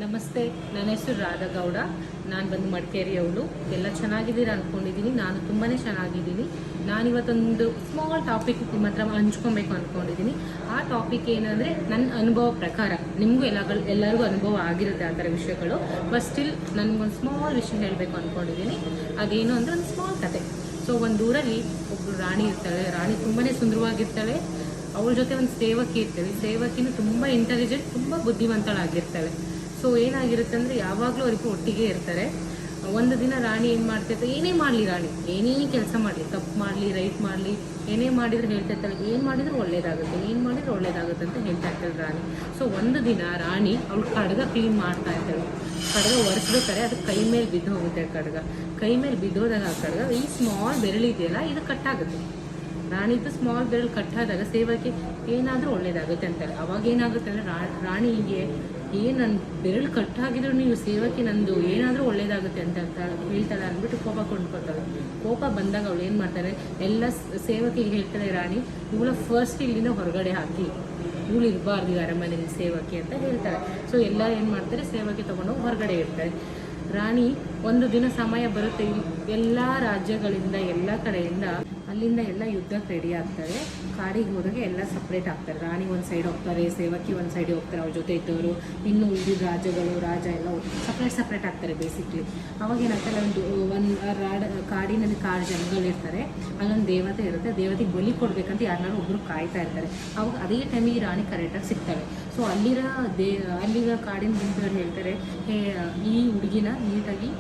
ನಮಸ್ತೆ, ನನ್ನ ಹೆಸರು ರಾಧಗೌಡ. ನಾನು ಬಂದು ಮಡಿಕೇರಿಯವಳು. ಎಲ್ಲ ಚೆನ್ನಾಗಿದ್ದೀರಾ ಅಂದ್ಕೊಂಡಿದ್ದೀನಿ. ನಾನು ತುಂಬಾ ಚೆನ್ನಾಗಿದ್ದೀನಿ. ನಾನಿವತ್ತೊಂದು ಸ್ಮಾಲ್ ಟಾಪಿಕ್ ನಿಮ್ಮ ಹತ್ರ ಹಂಚ್ಕೊಬೇಕು ಅಂದ್ಕೊಂಡಿದ್ದೀನಿ. ಆ ಟಾಪಿಕ್ ಏನಂದರೆ, ನನ್ನ ಅನುಭವ ಪ್ರಕಾರ ನಿಮಗೂ ಎಲ್ಲರಿಗೂ ಅನುಭವ ಆಗಿರುತ್ತೆ ಆ ಥರ ವಿಷಯಗಳು. ಬಟ್ ಸ್ಟಿಲ್ ನನಗೊಂದು ಸ್ಮಾಲ್ ವಿಷಯ ಹೇಳಬೇಕು ಅಂದ್ಕೊಂಡಿದ್ದೀನಿ. ಅದೇನು ಅಂದರೆ ಒಂದು ಸ್ಮಾಲ್ ಕತೆ. ಸೊ ಒಂದು ಊರಲ್ಲಿ ಒಬ್ಬರು ರಾಣಿ ಇರ್ತಾಳೆ. ರಾಣಿ ತುಂಬಾ ಸುಂದರವಾಗಿರ್ತಾಳೆ. ಅವಳ ಜೊತೆ ಒಂದು ಸೇವಕಿ ಇರ್ತಾಳೆ. ಸೇವಕಿನೂ ತುಂಬ ಇಂಟೆಲಿಜೆಂಟ್, ತುಂಬ ಬುದ್ಧಿವಂತಳಾಗಿರ್ತಾಳೆ. ಸೊ ಏನಾಗಿರುತ್ತೆ ಅಂದರೆ, ಯಾವಾಗಲೂ ಅವರಿಗೂ ಒಟ್ಟಿಗೆ ಇರ್ತಾರೆ. ಒಂದು ದಿನ ರಾಣಿ ಏನು ಮಾಡ್ತಿರ್ತಾರೆ, ಏನೇ ಮಾಡಲಿ ರಾಣಿ, ಏನೇ ಕೆಲಸ ಮಾಡಲಿ, ತಪ್ಪು ಮಾಡಲಿ, ರೈಟ್ ಮಾಡಲಿ, ಏನೇ ಮಾಡಿದ್ರು ಹೇಳ್ತಾ ಇರ್ತಾಳೆ, ಏನು ಮಾಡಿದ್ರು ಒಳ್ಳೇದಾಗುತ್ತೆ, ಏನು ಮಾಡಿದ್ರು ಒಳ್ಳೇದಾಗುತ್ತೆ ಅಂತ ಹೇಳ್ತಾ ಇರ್ತಾಳೆ ರಾಣಿ. ಸೊ ಒಂದು ದಿನ ರಾಣಿ ಅವಳು ಕಡ್ಗ ಕ್ಲೀನ್ ಮಾಡ್ತಾ ಇರ್ತಾಳೆ. ಕಡ್ಗ ಒರೆಸ್ಬೇಕಾರೆ ಅದು ಕೈ ಮೇಲೆ ಬಿದ್ದು ಹೋಗುತ್ತೆ. ಕೈ ಮೇಲೆ ಬಿದ್ದೋದಾಗ ಆ ಕಡ್ಗ ಈ ಸ್ಮಾಲ್ ಬೆರಳಿದೆಯಲ್ಲ, ಇದು ಕಟ್ಟಾಗುತ್ತೆ. ರಾಣಿದು ಸ್ಮಾಲ್ ಬೆರಳು ಕಟ್ಟಾದಾಗ ಸೇವಕ್ಕೆ ಏನಾದರೂ ಒಳ್ಳೇದಾಗುತ್ತೆ ಅಂತಾರೆ. ಅವಾಗ ಏನಾಗುತ್ತೆ ಅಂದರೆ, ರಾಣಿಗೆ ನನ್ನ ಬೆರಳು ಕಟ್ಟಾಗಿದ್ರು ನೀವು ಸೇವಕ್ಕೆ ನಂದು ಏನಾದರೂ ಒಳ್ಳೇದಾಗುತ್ತೆ ಅಂತ ಹೇಳ್ತಾಳೆ ಅಂದ್ಬಿಟ್ಟು ಕೋಪ ಕೊಂಡ್ಕೊತಾಳೆ. ಕೋಪ ಬಂದಾಗ ಅವಳು ಏನು ಮಾಡ್ತಾರೆ, ಎಲ್ಲ ಸೇವಕಿಗೆ ಹೇಳ್ತಾಳೆ, ರಾಣಿ ಇವಳ ಫಸ್ಟ್ ಇಲ್ಲಿಂದ ಹೊರಗಡೆ ಹಾಕಿ, ಇವಳು ಇರಬಾರ್ದು ಅರಮನೆ ಸೇವಕಿ ಅಂತ ಹೇಳ್ತಾರೆ. ಸೊ ಎಲ್ಲ ಏನು ಮಾಡ್ತಾರೆ, ಸೇವಕಿ ತೊಗೊಂಡೋಗಿ ಹೊರಗಡೆ ಇರ್ತಾರೆ. ರಾಣಿ ಒಂದು ದಿನ ಸಮಯ ಬರುತ್ತೆ, ಎಲ್ಲ ರಾಜ್ಯಗಳಿಂದ ಎಲ್ಲ ಕಡೆಯಿಂದ ಅಲ್ಲಿಂದ ಎಲ್ಲ ಯುದ್ಧಕ್ಕೆ ರೆಡಿ ಆಗ್ತಾರೆ. ಕಾಡಿಗೆ ಹೋದಾಗ ಎಲ್ಲ ಸಪ್ರೇಟ್ ಆಗ್ತಾರೆ. ರಾಣಿ ಒಂದು ಸೈಡ್ ಹೋಗ್ತಾರೆ, ಸೇವಕಿ ಒಂದು ಸೈಡ್ ಹೋಗ್ತಾರೆ, ಅವ್ರ ಜೊತೆ ಇದ್ದವರು. ಇನ್ನು ಉಳಿದ ರಾಜ ಎಲ್ಲ ಸಪ್ರೇಟ್ ಆಗ್ತಾರೆ ಬೇಸಿಕ್ಲಿ. ಅವಾಗ ಏನಾಗ್ತಾರೆ, ಕಾಡಿನಲ್ಲಿ ಕಾಡು ಜನಗಳಿರ್ತಾರೆ. ಅಲ್ಲೊಂದು ದೇವತೆ ಇರುತ್ತೆ. ದೇವತೆಗೆ ಬಲಿ ಕೊಡಬೇಕಂತ ಯಾರನ್ನಾರು ಒಬ್ಬರು ಕಾಯ್ತಾ ಇರ್ತಾರೆ. ಅವಾಗ ಅದೇ ಟೈಮಿಗೆ ರಾಣಿ ಕರೆಕ್ಟಾಗಿ ಸಿಗ್ತಾಳೆ. ಸೊ ಅಲ್ಲಿರೋ ಕಾಡಿನ ನಿಂತವ್ರು ಹೇಳ್ತಾರೆ, ಈ ಹುಡುಗಿನ ನೀಟಾಗಿ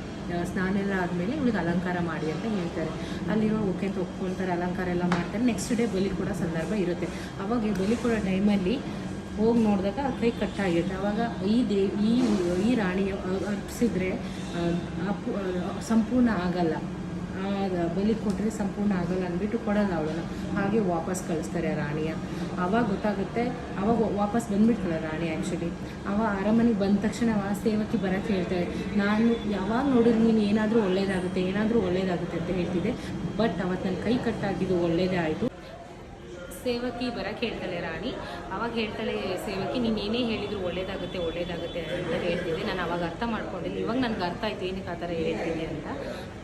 ಸ್ನಾನ ಎಲ್ಲ ಆದಮೇಲೆ ಇವಳಿಗೆ ಅಲಂಕಾರ ಮಾಡಿ ಅಂತ ಹೇಳ್ತಾರೆ. ಅಲ್ಲಿರೋ ಓಕೆ ಅಂತ ಒಪ್ಕೊಳ್ತಾರೆ, ಅಲಂಕಾರ ಎಲ್ಲ ಮಾಡ್ತಾರೆ. ನೆಕ್ಸ್ಟ್ ಡೇ ಬಲಿ ಕೊಡೋ ಸಂದರ್ಭ ಇರುತ್ತೆ. ಅವಾಗ ಬಲಿ ಕೊಡೋ ಟೈಮಲ್ಲಿ ಹೋಗಿ ನೋಡಿದಾಗ ಕೈ ಕಟ್ಟಾಗಿರುತ್ತೆ. ಆವಾಗ ಈ ರಾಣಿ ಅರ್ಪಿಸಿದ್ರೆ ಸಂಪೂರ್ಣ ಆಗಲ್ಲ, ಬಲಿ ಕೊಟ್ಟರೆ ಸಂಪೂರ್ಣ ಆಗಲ್ಲ ಅಂದ್ಬಿಟ್ಟು ಕೊಡೋಲ್ಲ ಅವಳನ್ನು. ಹಾಗೆ ವಾಪಸ್ ಕಳಿಸ್ತಾರೆ ರಾಣಿಯ. ಆವಾಗ ಗೊತ್ತಾಗುತ್ತೆ, ಆವಾಗ ವಾಪಸ್ ಬಂದುಬಿಡ್ತಾಳೆ ರಾಣಿ. ಆ್ಯಕ್ಚುಲಿ ಅರಮನೆಗೆ ಬಂದ ತಕ್ಷಣ ಸೇವಕಿ ಬರೋಕ್ಕೆ ಹೇಳ್ತಾಳೆ, ನಾನು ಯಾವಾಗ ನೋಡಿದ್ರೆ ನೀನು ಏನಾದರೂ ಒಳ್ಳೇದಾಗುತ್ತೆ ಅಂತ ಹೇಳ್ತಿದ್ದೆ. ಬಟ್ ಅವತ್ತು ನನ್ನ ಕೈ ಕಟ್ಟಾಗಿದ್ದು ಒಳ್ಳೇದೇ ಆಯಿತು. ಸೇವಕಿ ಬರೋಕ್ಕೆ ಹೇಳ್ತಾಳೆ ರಾಣಿ. ಅವಾಗ ಹೇಳ್ತಾಳೆ ಸೇವಕಿ, ನೀನು ಏನೇ ಹೇಳಿದ್ರು ಒಳ್ಳೇದಾಗುತ್ತೆ ಅಂತ ಹೇಳ್ತಿದ್ದೆ. ನಾನು ಅವಾಗ ಅರ್ಥ ಮಾಡ್ಕೊಂಡಿಲ್ಲ, ಇವಾಗ ನನಗೆ ಅರ್ಥ ಆಯಿತು ಏನಕ್ಕೆ ಆ ಥರ ಹೇಳ್ತೀನಿ ಅಂತ.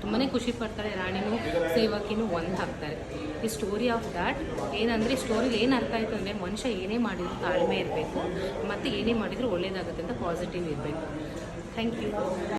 ತುಂಬಾ ಖುಷಿ ಪಡ್ತಾಳೆ ರಾಣಿನೂ ಸೇವಕಿನೂ ಒಂದು ಹಾಕ್ತಾರೆ. ಈ ಸ್ಟೋರಿ ಆಫ್ ದ್ಯಾಟ್ ಏನಂದರೆ, ಸ್ಟೋರಿಲಿ ಏನು ಅರ್ಥ ಆಯಿತು ಅಂದರೆ, ಮನುಷ್ಯ ಏನೇ ಮಾಡಿದ್ರು ತಾಳ್ಮೆ ಇರಬೇಕು, ಮತ್ತು ಏನೇ ಮಾಡಿದರೂ ಒಳ್ಳೇದಾಗುತ್ತೆ ಅಂತ ಪಾಸಿಟಿವ್ ಇರಬೇಕು. Thank you.